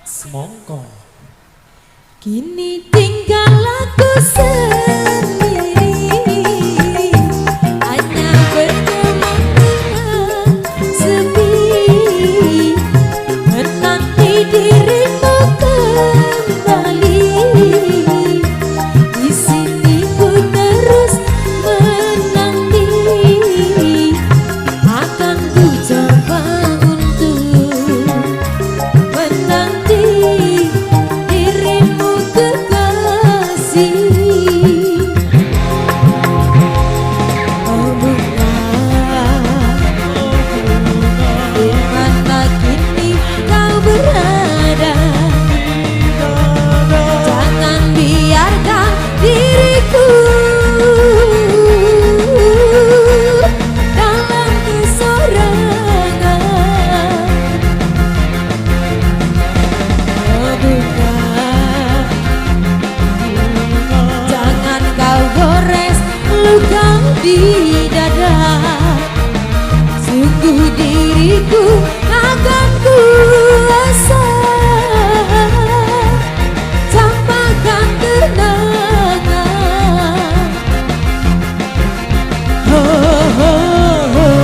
Semongko. Kini tinggal aku sendiri, hanya berteman sepi, menanti dirimu kembali. Di sini ku terus menanti, akan ku coba untuk menanti dirimu kekasih. Oh bunga, di mana kini kau berada? Jangan biarkan diriku dalam kesorangan. Oh bunga, jangan kau gores luka di dada. Sungguh diriku akan kuasa campakkan kenangan. Oh, oh, oh.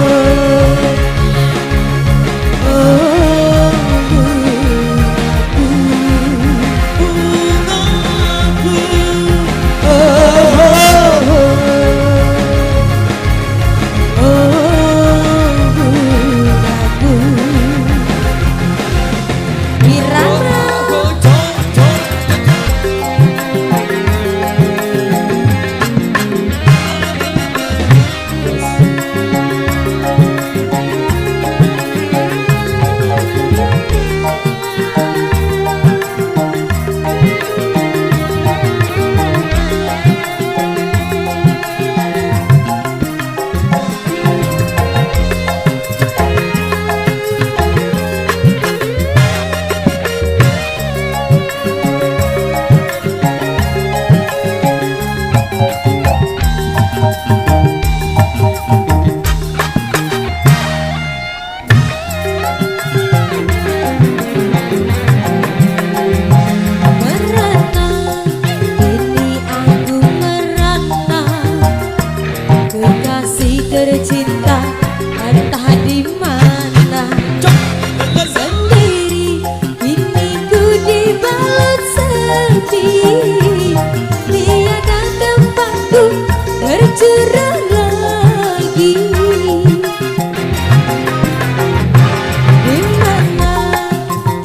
Tercinta entah di mana, sendiri kini ku dibalut sepi, tiada tempatku bercurah lagi. Di mana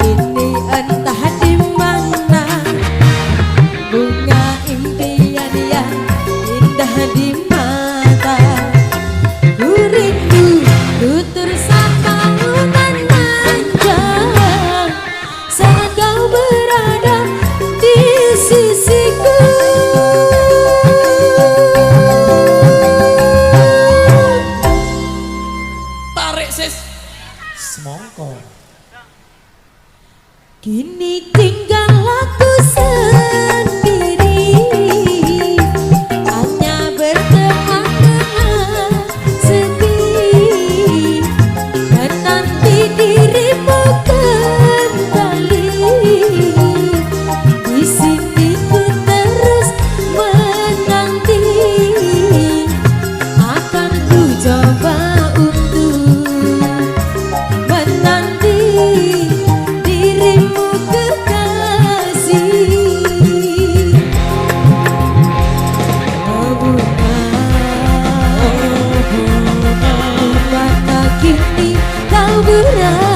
ini entah di mana, bunga impian yang indah di mata. Ku rindu tutur sapamu nan panjang saat kau berada di sisiku. Tarik sis. Semongko. Kini tinggal aku sendiri, hanya berteman sepi, menanti dirimu kembali. Di sini ku terus menanti, akan ku coba untuk menanti dirimu kekasih. Oh bunga, di mana kini kau berada?